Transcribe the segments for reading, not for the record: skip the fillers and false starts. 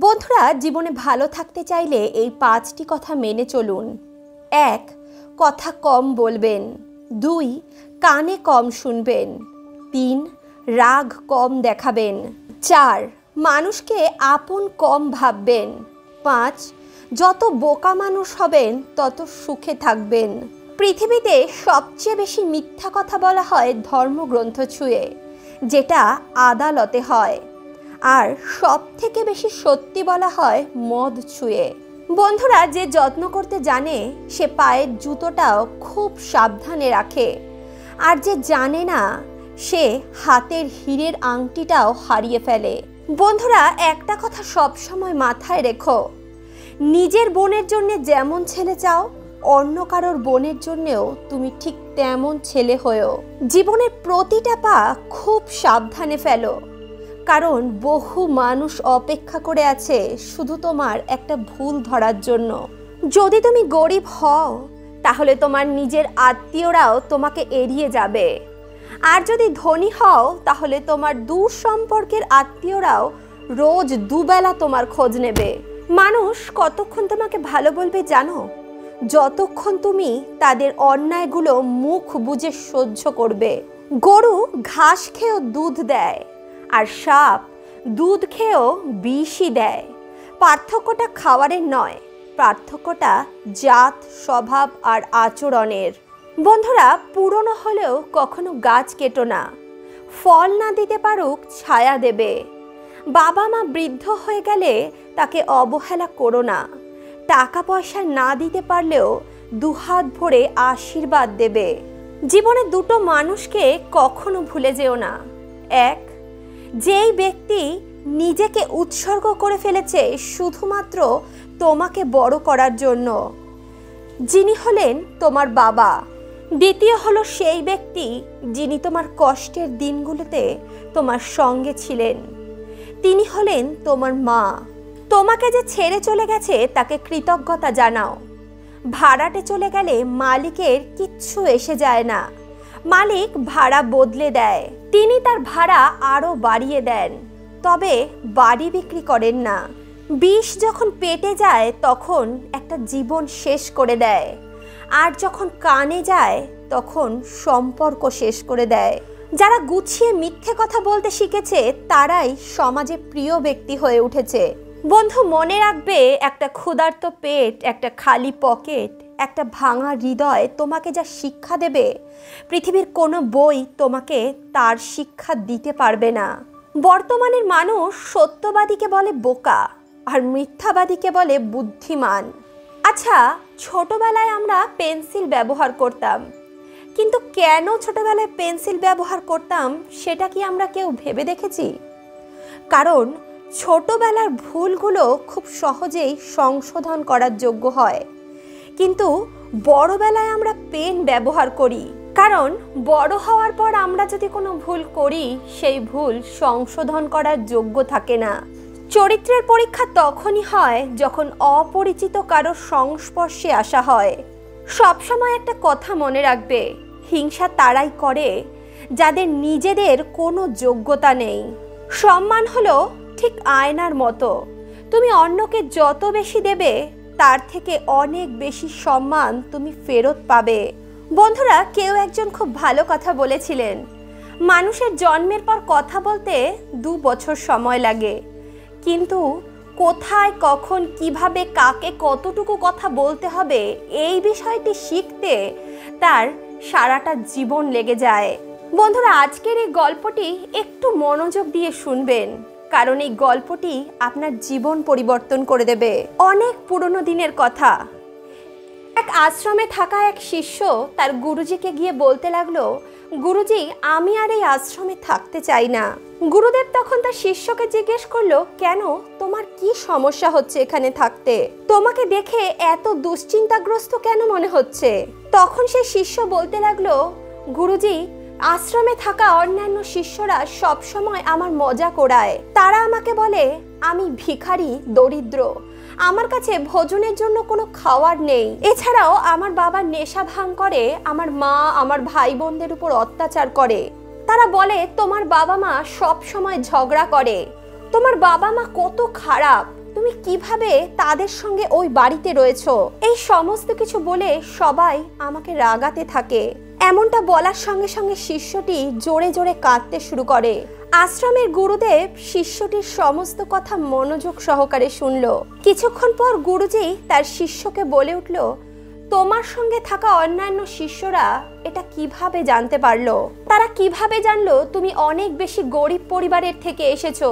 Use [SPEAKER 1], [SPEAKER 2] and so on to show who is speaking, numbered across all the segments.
[SPEAKER 1] বন্ধুরা, জীবনে ভালো থাকতে চাইলে এই 5টি কথা মেনে চলুন। 1. কথা কম বলবেন। 2. কানে কম শুনবেন। 3. রাগ কম দেখাবেন। 4. মানুষকে আপন কম ভাববেন। 5. যত বোকা মানুষ হবেন তত সুখে থাকবেন। পৃথিবীতে সবচেয়ে বেশি মিথ্যা কথা বলা হয় ধর্মগ্রন্থ ছুঁয়ে, যেটা আদালতে হয়। আর সব থেকে বেশি সত্যি বলা হয় মদ ছুঁয়ে। বন্ধুরা, যে যত্ন করতে জানে সে পায়ের জুতোটাও খুব সাবধানে রাখে, আর যে জানে না সে হাতের হীরের আংটিটাও হারিয়ে ফেলে। বন্ধুরা, একটা কথা সব সময় মাথায় রেখো, নিজের বোনের জন্য যেমন ছেলে চাও, অন্য কারোর বোনের জন্যেও তুমি ঠিক তেমন ছেলে হয়েও। জীবনের প্রতিটা পা খুব সাবধানে ফেলো, কারণ বহু মানুষ অপেক্ষা করে আছে শুধু তোমার একটা ভুল ধরার জন্য। যদি তুমি গরিব হও তাহলে তোমার নিজের আত্মীয়রাও তোমাকে এড়িয়ে যাবে, আর যদি ধনী হও তাহলে তোমার দূর সম্পর্কের আত্মীয়রাও রোজ দুবেলা তোমার খোঁজ নেবে। মানুষ কতক্ষণ তোমাকে ভালো বলবে জানো? যতক্ষণ তুমি তাদের অন্যায়গুলো মুখ বুজে সহ্য করবে। গরু ঘাস খেয়েও দুধ দেয়, আর সাপ দুধ খেয়েও বিষই দেয়। পার্থক্যটা খাবারের নয়, পার্থক্যটা জাত, স্বভাব আর আচরণের। বন্ধুরা, পুরনো হলেও কখনো গাছ কেটো না। ফল না দিতে পারুক, ছায়া দেবে। বাবা মা বৃদ্ধ হয়ে গেলে তাকে অবহেলা করো না। টাকা পয়সা না দিতে পারলেও দুহাত ভরে আশীর্বাদ দেবে। জীবনে দুটো মানুষকে কখনো ভুলে যেও না। এক, যেই ব্যক্তি নিজেকে উৎসর্গ করে ফেলেছে শুধুমাত্র তোমাকে বড় করার জন্য, যিনি হলেন তোমার বাবা। দ্বিতীয় হলো সেই ব্যক্তি যিনি তোমার কষ্টের দিনগুলোতে তোমার সঙ্গে ছিলেন, তিনি হলেন তোমার মা। তোমাকে যে ছেড়ে চলে গেছে তাকে কৃতজ্ঞতা জানাও। ভাড়াটে চলে গেলে মালিকের কিচ্ছু এসে যায় না, মালিক ভাড়া বদলে দেয়। তিনি তার ভাড়া আরও বাড়িয়ে দেন, তবে বাড়ি বিক্রি করেন না। বিষ যখন পেটে যায় তখন একটা জীবন শেষ করে দেয়, আর যখন কানে যায় তখন সম্পর্ক শেষ করে দেয়। যারা গুছিয়ে মিথ্যে কথা বলতে শিখেছে তারাই সমাজে প্রিয় ব্যক্তি হয়ে উঠেছে। বন্ধু, মনে রাখবে, একটা ক্ষুধার্ত পেট, একটা খালি পকেট, একটা ভাঙা হৃদয় তোমাকে যা শিক্ষা দেবে, পৃথিবীর কোনো বই তোমাকে তার শিক্ষা দিতে পারবে না। বর্তমানের মানুষ সত্যবাদীকে বলে বোকা, আর মিথ্যাবাদীকে বলে বুদ্ধিমান। আচ্ছা, ছোটবেলায় আমরা পেন্সিল ব্যবহার করতাম, কিন্তু কেন ছোটবেলায় পেন্সিল ব্যবহার করতাম সেটা কি আমরা কেউ ভেবে দেখেছি? কারণ ছোটবেলার ভুলগুলো খুব সহজেই সংশোধন করার যোগ্য হয়, কিন্তু বড়বেলায় আমরা পেন ব্যবহার করি, কারণ বড় হওয়ার পর আমরা যদি কোনো ভুল করি সেই ভুল সংশোধন করার যোগ্য থাকে না। চরিত্রের পরীক্ষা তখনই হয় যখন অপরিচিত কারোর সংস্পর্শে আসা হয়। সবসময় একটা কথা মনে রাখবে, হিংসা তারাই করে যাদের নিজেদের কোনো যোগ্যতা নেই। সম্মান হলো ঠিক আয়নার মতো, তুমি অন্যকে যত বেশি দেবে তার থেকে অনেক বেশি সম্মান তুমি ফেরত পাবে। বন্ধুরা, কেউ একজন খুব ভালো কথা বলেছিলেন, মানুষের জন্মের পর কথা বলতে 2 বছর সময় লাগে, কিন্তু কোথায়, কখন, কিভাবে, কাকে কতটুকু কথা বলতে হবে এই বিষয়টি শিখতে তার সারাটা জীবন লেগে যায়। বন্ধুরা, আজকের এই গল্পটি একটু মনোযোগ দিয়ে শুনবেন, কারণ এই গল্পটি আপনার জীবন পরিবর্তন করে দেবে। অনেক পুরনো দিনের কথা। এক আশ্রমে থাকা এক শিষ্য তার গুরুজিকে গিয়ে বলতে লাগলো, গুরুজি, আমি আর এই আশ্রমে থাকতে চাই না। গুরুদেব তখন তার শিষ্যকে জিজ্ঞেস করলো, কেন, তোমার কি সমস্যা হচ্ছে এখানে থাকতে? তোমাকে দেখে এত দুশ্চিন্তাগ্রস্ত কেন মনে হচ্ছে? তখন সে শিষ্য বলতে লাগলো, গুরুজি, আশ্রমে থাকা অন্যান্য শিষ্যরা সবসময় আমার মজা করায়। তারা আমাকে বলে আমি ভিখারি, দরিদ্র, আমার কাছে ভোজনের জন্য কোনো খাবার নেই। এছাড়াও আমার বাবা নেশা ভাঙ করে, আমার মা আমার ভাই বোনদের উপর অত্যাচার করে। তারা বলে তোমার বাবা মা সব সময় ঝগড়া করে, তোমার বাবা মা কত খারাপ, তুমি কিভাবে তাদের সঙ্গে ওই বাড়িতে রয়েছো। এই সমস্ত কিছু বলে সবাই আমাকে রাগাতে থাকে। এমনটা বলার সঙ্গে সঙ্গে শিষ্যটি জোরে জোরে কাঁদতে শুরু করে। আশ্রমের গুরুদেব শিষ্যটির সমস্ত কথা মনোযোগ সহকারে শুনল। কিছুক্ষণ পর গুরুজি তার শিষ্যকে বলে উঠল, তোমার সঙ্গে থাকা অন্যান্য শিষ্যরা এটা কিভাবে জানতে পারলো? তারা কিভাবে জানলো তুমি অনেক বেশি গরিব পরিবারের থেকে এসেছো?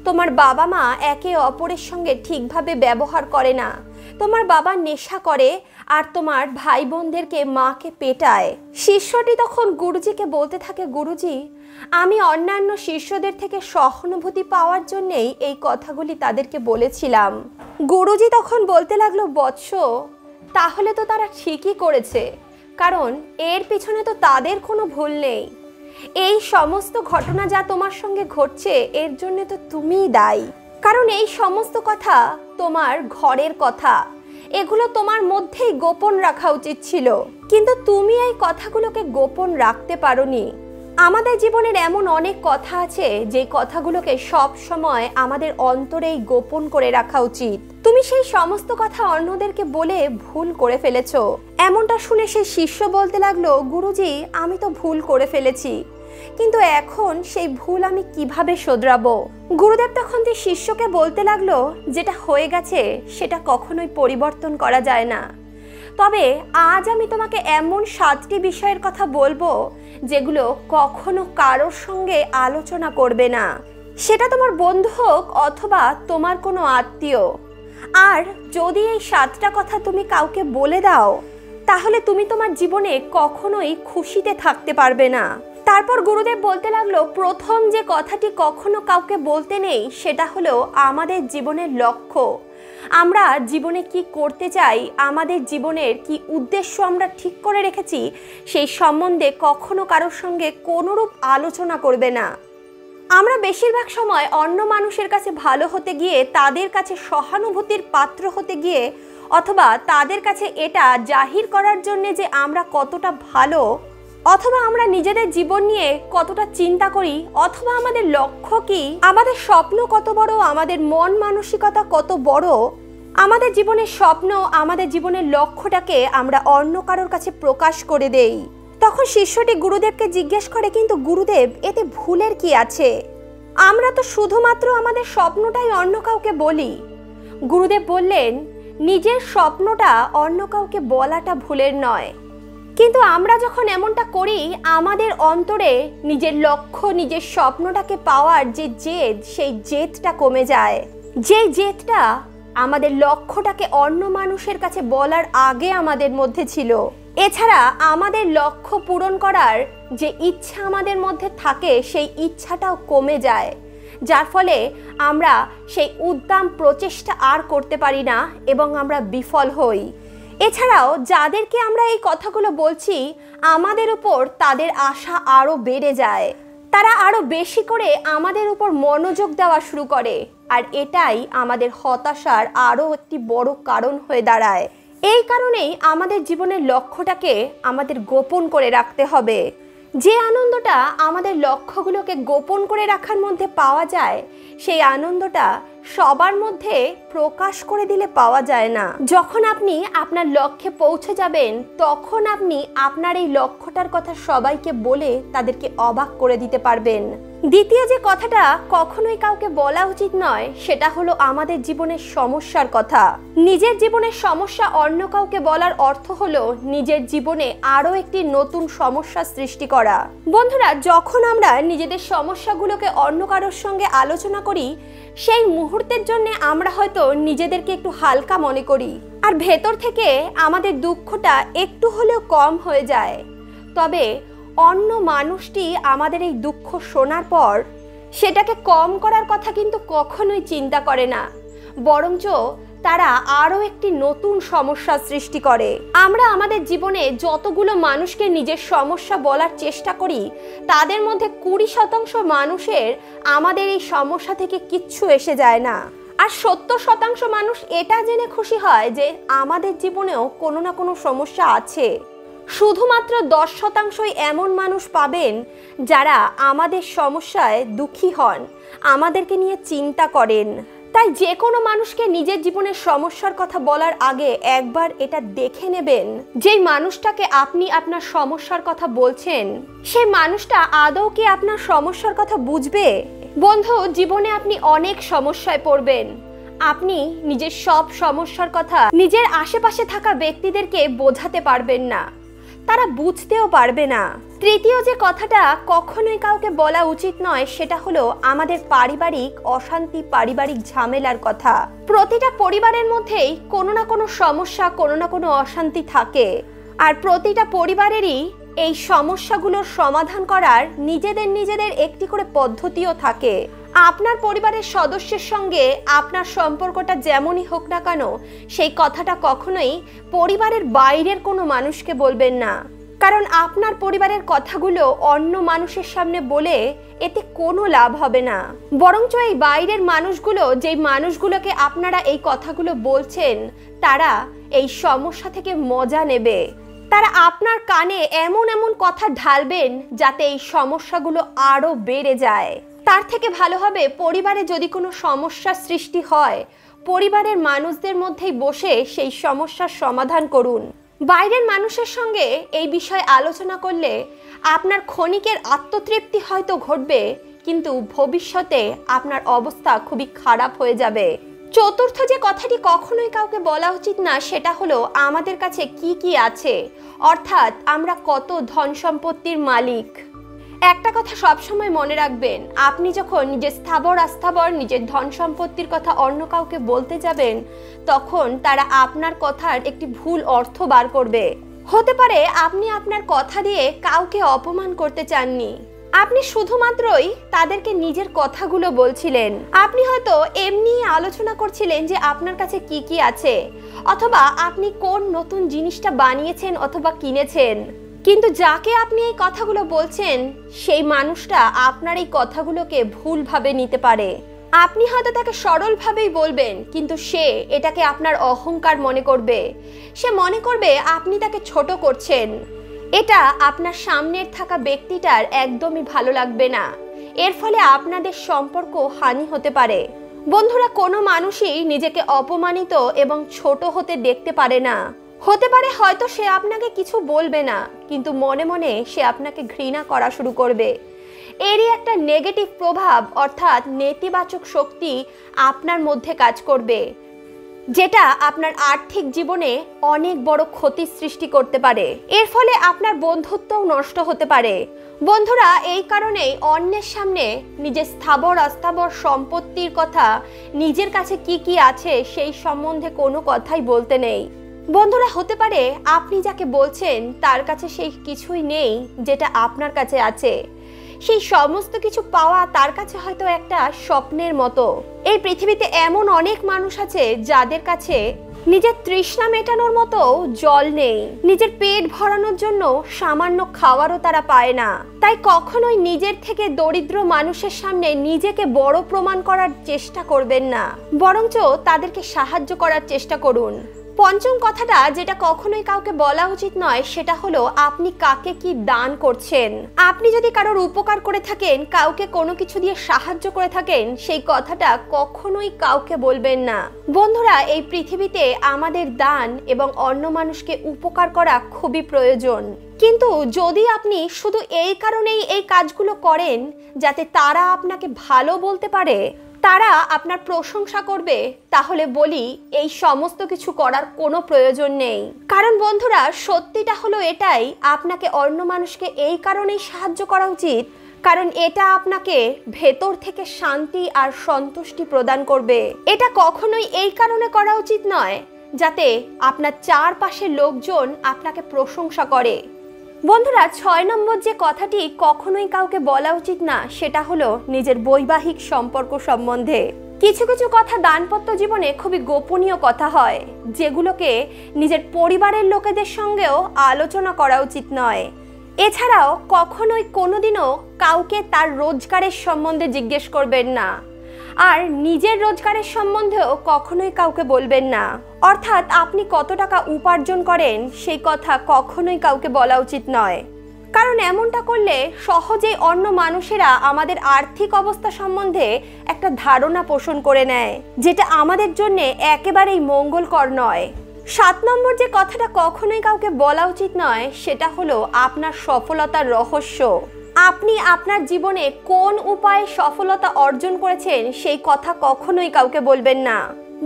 [SPEAKER 1] তোমার বাবা মা একে অপরের সঙ্গে ঠিকভাবে ব্যবহার করে না, তোমার বাবা নেশা করে আর তোমার ভাই বোনদেরকে মাকে পেটায়। শিষ্যটি তখন গুরুজিকে বলতে থাকে, গুরুজি, আমি অন্যান্য শিষ্যদের থেকে সহানুভূতি পাওয়ার জন্যেই এই কথাগুলি তাদেরকে বলেছিলাম। গুরুজি তখন বলতে লাগলো, বৎস, তাহলে তো তারা ঠিকই করেছে, কারণ এর পিছনে তো তাদের কোনো ভুল নেই। এই সমস্ত ঘটনা যা তোমার সঙ্গে ঘটছে এর জন্য তো তুমিই দায়ী, কারণ এই সমস্ত কথা তোমার ঘরের কথা, এগুলো তোমার মধ্যেই গোপন রাখা উচিত ছিল, কিন্তু তুমি এই কথাগুলোকে গোপন রাখতে পারোনি। আমাদের জীবনের এমন অনেক কথা আছে যে কথাগুলোকে সব সময় আমাদের অন্তরেই গোপন করে রাখা উচিত। তুমি সেই সমস্ত কথা অন্যদেরকে বলে ভুল করে ফেলেছো। এমনটা শুনে সেই শিষ্য বলতে লাগলো, গুরুজি, আমি তো ভুল করে ফেলেছি, কিন্তু এখন সেই ভুল আমি কিভাবে শোধরাবো? গুরুদেব তখন যে শিষ্যকে বলতে লাগলো, যেটা হয়ে গেছে সেটা কখনোই পরিবর্তন করা যায় না, তবে আজ আমি তোমাকে এমন 7টি বিষয়ের কথা বলবো যেগুলো কখনো কারোর সঙ্গে আলোচনা করবে না, সেটা তোমার বন্ধু হোক অথবা তোমার কোনো আত্মীয়। আর যদি এই 7টা কথা তুমি কাউকে বলে দাও তাহলে তুমি তোমার জীবনে কখনোই খুশিতে থাকতে পারবে না। তারপর গুরুদেব বলতে লাগলো, প্রথম যে কথাটি কখনো কাউকে বলতে নেই সেটা হলো আমাদের জীবনের লক্ষ্য। আমরা জীবনে কি করতে চাই, আমাদের জীবনের কি উদ্দেশ্য আমরা ঠিক করে রেখেছি, সেই সম্বন্ধে কখনো কারোর সঙ্গে কোনোরূপ আলোচনা করবে না। আমরা বেশিরভাগ সময় অন্য মানুষের কাছে ভালো হতে গিয়ে, তাদের কাছে সহানুভূতির পাত্র হতে গিয়ে, অথবা তাদের কাছে এটা জাহির করার জন্য যে আমরা কতটা ভালো, অথবা আমরা নিজেদের জীবন নিয়ে কতটা চিন্তা করি, অথবা আমাদের লক্ষ্য কি, আমাদের স্বপ্ন কত বড়, আমাদের মন মানসিকতা কত বড়, আমাদের জীবনের স্বপ্ন, আমাদের জীবনের লক্ষ্যটাকে আমরা অন্য কারোর কাছে প্রকাশ করে দেই। তখন শিষ্যটি গুরুদেবকে জিজ্ঞেস করে, কিন্তু গুরুদেব, এতে ভুলের কি আছে? আমরা তো শুধুমাত্র আমাদের স্বপ্নটাই অন্য কাউকে বলি। গুরুদেব বললেন, নিজের স্বপ্নটা অন্য কাউকে বলাটা ভুলের নয়, কিন্তু আমরা যখন এমনটা করি আমাদের অন্তরে নিজের লক্ষ্য, নিজের স্বপ্নটাকে পাওয়ার যে জেদ, সেই জেদটা কমে যায়। যেই জেদটা আমাদের লক্ষ্যটাকে অন্য মানুষের কাছে বলার আগে আমাদের মধ্যে ছিল। এছাড়া আমাদের লক্ষ্য পূরণ করার যে ইচ্ছা আমাদের মধ্যে থাকে সেই ইচ্ছাটাও কমে যায়, যার ফলে আমরা সেই উদ্দাম প্রচেষ্টা আর করতে পারি না এবং আমরা বিফল হই। এছাড়াও যাদেরকে আমরা এই কথাগুলো বলছি আমাদের উপর তাদের আশা আরও বেড়ে যায়, তারা আরও বেশি করে আমাদের উপর মনোযোগ দেওয়া শুরু করে, আর এটাই আমাদের হতাশার আরও একটি বড় কারণ হয়ে দাঁড়ায়। এই কারণেই আমাদের জীবনের লক্ষ্যটাকে আমাদের গোপন করে রাখতে হবে। যে আনন্দটা আমাদের লক্ষ্যগুলোকে গোপন করে রাখার মধ্যে পাওয়া যায় সেই আনন্দটা সবার মধ্যে প্রকাশ করে দিলে পাওয়া যায় না। যখন আপনি আপনার লক্ষ্যে পৌঁছে যাবেন তখন আপনি আপনার এই লক্ষ্যটার কথা সবাইকে বলে তাদেরকে অবাক করে দিতে পারবেন। দ্বিতীয় যে কথাটা কখনোই কাউকে বলা উচিত নয় সেটা হলো আমাদের জীবনের সমস্যার কথা। নিজের জীবনের সমস্যা অন্য কাউকে বলার অর্থ হলো নিজের জীবনে আরও একটি নতুন সমস্যা সৃষ্টি করা। বন্ধুরা, যখন আমরা নিজেদের সমস্যাগুলোকে অন্য কারোর সঙ্গে আলোচনা করি সেই মুহূর্তের জন্য আমরা হয়তো নিজেদেরকে একটু হালকা মনে করি আর ভেতর থেকে আমাদের দুঃখটা একটু হলেও কম হয়ে যায়। তবে অন্য মানুষটি আমাদের এই দুঃখ শোনার পর সেটাকে কম করার কথা কিন্তু কখনোই চিন্তা করে না, বরঞ্চ তারা আরও একটি নতুন সমস্যা সৃষ্টি করে। আমরা আমাদের জীবনে যতগুলো মানুষকে নিজের সমস্যা বলার চেষ্টা করি তাদের মধ্যে 20% মানুষের আমাদের এই সমস্যা থেকে কিচ্ছু এসে যায় না, আর 70% মানুষ এটা জেনে খুশি হয় যে আমাদের জীবনেও কোনো না কোনো সমস্যা আছে। শুধুমাত্র 10%ই এমন মানুষ পাবেন যারা আমাদের সমস্যায় দুঃখী হন, আমাদেরকে নিয়ে চিন্তা করেন। তাই যে কোনো মানুষকে নিজের জীবনের সমস্যার কথা বলার আগে একবার এটা দেখে নেবেন, যেই মানুষটাকে আপনি আপনার সমস্যার কথা বলছেন সেই মানুষটা আদৌ কি আপনার সমস্যার কথা বুঝবে। বন্ধু, জীবনে আপনি অনেক সমস্যায় পড়বেন। আপনি নিজের সব সমস্যার কথা নিজের আশেপাশে থাকা ব্যক্তিদেরকে বোঝাতে পারবেন না, তারা বুঝতেও পারবে না। তৃতীয় যে কথাটা কখনোই কাউকে বলা উচিত নয় সেটা হলো আমাদের পারিবারিক অশান্তি, পারিবারিক ঝামেলার কথা। প্রতিটা পরিবারের মধ্যেই কোনো না কোনো সমস্যা, কোনো না কোনো অশান্তি থাকে, আর প্রতিটা পরিবারেরই এই সমস্যাগুলোর সমাধান করার নিজেদের একটি করে পদ্ধতিও থাকে। আপনার পরিবারের সদস্যের সঙ্গে আপনার সম্পর্কটা যেমনই হোক না কেন, সেই কথাটা কখনোই পরিবারের বাইরের কোনো মানুষকে বলবেন না, কারণ আপনার পরিবারের কথাগুলো অন্য মানুষের সামনে বলে এতে কোনো লাভ হবে না। বরঞ্চ এই বাইরের মানুষগুলো, যেই মানুষগুলোকে আপনারা এই কথাগুলো বলছেন, তারা এই সমস্যা থেকে মজা নেবে। তারা আপনার কানে এমন এমন কথা ঢালবেন যাতে এই সমস্যাগুলো আরো বেড়ে যায়। তার থেকে ভালো হবে পরিবারে যদি কোনো সমস্যার সৃষ্টি হয়, পরিবারের মানুষদের মধ্যেই বসে সেই সমস্যার সমাধান করুন। বাইরের মানুষের সঙ্গে এই বিষয়ে আলোচনা করলে আপনার ক্ষণিকের আত্মতৃপ্তি হয়তো ঘটবে, কিন্তু ভবিষ্যতে আপনার অবস্থা খুবই খারাপ হয়ে যাবে। চতুর্থ যে কথাটি কখনোই কাউকে বলা উচিত না সেটা হলো আমাদের কাছে কি কি আছে, অর্থাৎ আমরা কত ধন সম্পত্তির মালিক। একটা কথা সবসময় মনে রাখবেন, আপনি যখন নিজের স্থাবর অস্থাবর নিজের ধন সম্পত্তির কথা অন্য কাউকে বলতে যাবেন, তখন তারা আপনার কথার একটি ভুল অর্থ বার করবে। হতে পারে আপনি আপনার কথা দিয়ে কাউকে অপমান করতে চাননি, আপনি শুধুমাত্রই তাদেরকে নিজের কথাগুলো বলছিলেন। আপনি হয়তো এমনি আলোচনা করছিলেন যে আপনার কাছে কি কি আছে, অথবা আপনি কোন নতুন জিনিসটা বানিয়েছেন অথবা কিনেছেন, কিন্তু যাকে আপনি এই কথাগুলো বলছেন সেই মানুষটা আপনার এই কথাগুলোকে ভুলভাবে নিতে পারে। আপনি হয়তো তাকে সরলভাবেই বলবেন, কিন্তু সে এটাকে আপনার অহংকার মনে করবে। সে মনে করবে আপনি তাকে ছোট করছেন। এটা আপনার সামনের থাকা ব্যক্তিটার একদমই ভালো লাগবে না। এর ফলে আপনাদের সম্পর্ক হানি হতে পারে। বন্ধুরা, কোনো মানুষই নিজেকে অপমানিত এবং ছোট হতে দেখতে পারে না। হতে পারে হয়তো সে আপনাকে কিছু বলবে না, কিন্তু মনে মনে সে আপনাকে ঘৃণা করা শুরু করবে। এরই একটা নেগেটিভ প্রভাব, অর্থাৎ নেতিবাচক শক্তি আপনার মধ্যে কাজ করবে, যেটা আপনার আর্থিক জীবনে অনেক বড় ক্ষতির সৃষ্টি করতে পারে। এর ফলে আপনার বন্ধুত্বও নষ্ট হতে পারে। বন্ধুরা, এই কারণেই অন্যের সামনে নিজের স্থাবর অস্থাবর সম্পত্তির কথা, নিজের কাছে কি কি আছে সেই সম্বন্ধে কোনো কথাই বলতে নেই। বন্ধুরা, হতে পারে আপনি যাকে বলছেন তার কাছে সেই কিছুই নেই যেটা আপনার কাছে আছে। সেই সমস্ত কিছু পাওয়া তার কাছে হয়তো একটা স্বপ্নের মতো। এই পৃথিবীতে এমন অনেক মানুষ আছে যাদের কাছে নিজের তৃষ্ণা মেটানোর মতো জল নেই, নিজের পেট ভরানোর জন্য সামান্য খাওয়ারও তারা পায় না। তাই কখনোই নিজের থেকে দরিদ্র মানুষের সামনে নিজেকে বড় প্রমাণ করার চেষ্টা করবেন না, বরঞ্চ তাদেরকে সাহায্য করার চেষ্টা করুন। পঞ্চম কথাটা যেটা কখনোই কাউকে বলা উচিত নয় সেটা হলো আপনি কাকে কি দান করছেন। আপনি যদি কারোর উপকার করে থাকেন, কাউকে কোনো কিছু দিয়ে সাহায্য করে থাকেন, সেই কথাটা কখনোই কাউকে বলবেন না। বন্ধুরা, এই পৃথিবীতে আমাদের দান এবং অন্য মানুষকে উপকার করা খুবই প্রয়োজন, কিন্তু যদি আপনি শুধু এই কারণেই এই কাজগুলো করেন যাতে তারা আপনাকে ভালো বলতে পারে, তারা আপনার প্রশংসা করবে, তাহলে বলি এই সমস্ত কিছু করার কোনো প্রয়োজন নেই। কারণ বন্ধুরা, সত্যিটা হলো এটাই, আপনাকে অন্য মানুষকে এই কারণেই সাহায্য করা উচিত কারণ এটা আপনাকে ভেতর থেকে শান্তি আর সন্তুষ্টি প্রদান করবে। এটা কখনোই এই কারণে করা উচিত নয় যাতে আপনার চারপাশের লোকজন আপনাকে প্রশংসা করে। বন্ধুরা, 6 নম্বর যে কথাটি কখনোই কাউকে বলা উচিত না সেটা হলো নিজের বৈবাহিক সম্পর্ক সম্বন্ধে। কিছু কিছু কথা দাম্পত্য জীবনে খুবই গোপনীয় কথা হয়, যেগুলোকে নিজের পরিবারের লোকেদের সঙ্গেও আলোচনা করা উচিত নয়। এছাড়াও কখনোই কোনোদিনও কাউকে তার রোজগারের সম্বন্ধে জিজ্ঞেস করবেন না, আর নিজের রোজগারের সম্বন্ধেও কখনোই কাউকে বলবেন না। অর্থাৎ আপনি কত টাকা উপার্জন করেন সেই কথা কখনোই কাউকে বলা উচিত নয়। কারণ এমনটা করলে সহজেই অন্য মানুষেরা আমাদের আর্থিক অবস্থা সম্বন্ধে একটা ধারণা পোষণ করে নেয়, যেটা আমাদের জন্য একেবারেই মঙ্গলকর নয়। 7 নম্বর যে কথাটা কখনোই কাউকে বলা উচিত নয় সেটা হলো আপনার সফলতার রহস্য। আপনি আপনার জীবনে কোন উপায়ে সফলতা অর্জন করেছেন সেই কথা কখনোই কাউকে বলবেন না।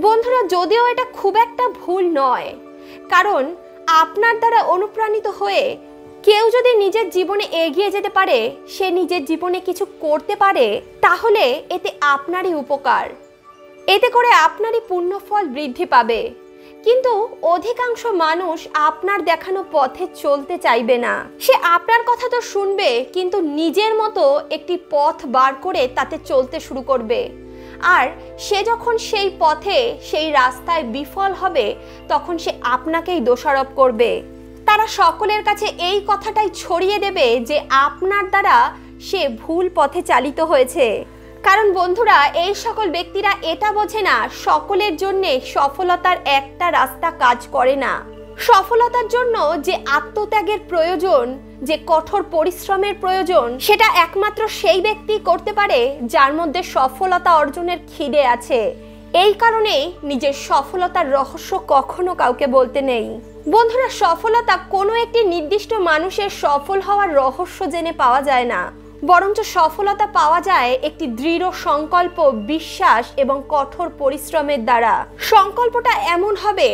[SPEAKER 1] বন্ধুরা, যদিও এটা খুব একটা ভুল নয়, কারণ আপনার দ্বারা অনুপ্রাণিত হয়ে কেউ যদি নিজের জীবনে এগিয়ে যেতে পারে, সে নিজের জীবনে কিছু করতে পারে, তাহলে এতে আপনারই উপকার, এতে করে আপনারই পুণ্যফল বৃদ্ধি পাবে। কিন্তু অধিকাংশ মানুষ আপনার দেখানো পথে চলতে চাইবে না। সে আপনার কথা তো শুনবে, কিন্তু নিজের মতো একটি পথ বার করে তাতে চলতে শুরু করবে। আর সে যখন সেই পথে, সেই রাস্তায় বিফল হবে, তখন সে আপনাকেই দোষারোপ করবে। তারা সকলের কাছে এই কথাটাই ছড়িয়ে দেবে যে আপনার দ্বারা সে ভুল পথে চালিত হয়েছে। কারণ বন্ধুরা, এই সকল ব্যক্তিরা এটা বোঝে না সকলের জন্য সফলতার একটা রাস্তা কাজ করে না। সফলতার জন্য যে আত্মত্যাগের প্রয়োজন, যে কঠোর পরিশ্রমের প্রয়োজন, সেটা একমাত্র সেই ব্যক্তি করতে পারে যার মধ্যে সফলতা অর্জনের খিদে আছে। এই কারণেই নিজের সফলতার রহস্য কখনো কাউকে বলতে নেই। বন্ধুরা, সফলতা কোনো একটি নির্দিষ্ট মানুষের সফল হওয়ার রহস্য জেনে পাওয়া যায় না, বরঞ্চ সফলতা পাওয়া যায় একটি দৃঢ় সংকল্প, বিশ্বাস এবং কঠোর পরিশ্রমের দ্বারা। সংকল্পটা এমন হবে,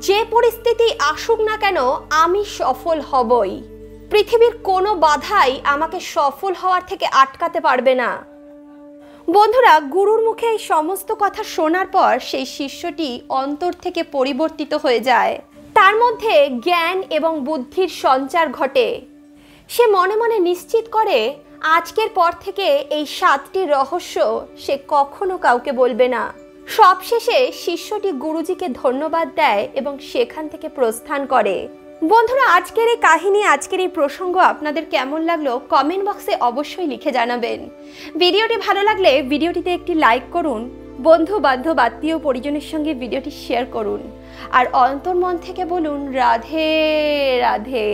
[SPEAKER 1] যে পরিস্থিতি আসুক না কেন আমি সফল হবই। পৃথিবীর কোনো বাধাই আমাকে সফল হওয়ার থেকে আটকাতে পারবে না। বন্ধুরা, গুরুর মুখে এই সমস্ত কথা শোনার পর সেই শিষ্যটি অন্তর থেকে পরিবর্তিত হয়ে যায়। তার মধ্যে জ্ঞান এবং বুদ্ধির সঞ্চার ঘটে। সে মনে মনে নিশ্চিত করে আজকের পর থেকে এই 7টি রহস্য সে কখনো কাউকে বলবে না। সবশেষে শিষ্যটি গুরুজিকে ধন্যবাদ দেয় এবং সেখান থেকে প্রস্থান করে। বন্ধুরা, আজকের এই কাহিনী, আজকের এই প্রসঙ্গ আপনাদের কেমন লাগলো কমেন্ট বক্সে অবশ্যই লিখে জানাবেন। ভিডিওটি ভালো লাগলে ভিডিওটিতে একটি লাইক করুন, বন্ধু বান্ধব আত্মীয় পরিজনের সঙ্গে ভিডিওটি শেয়ার করুন, আর অন্তর্মন থেকে বলুন রাধে রাধে।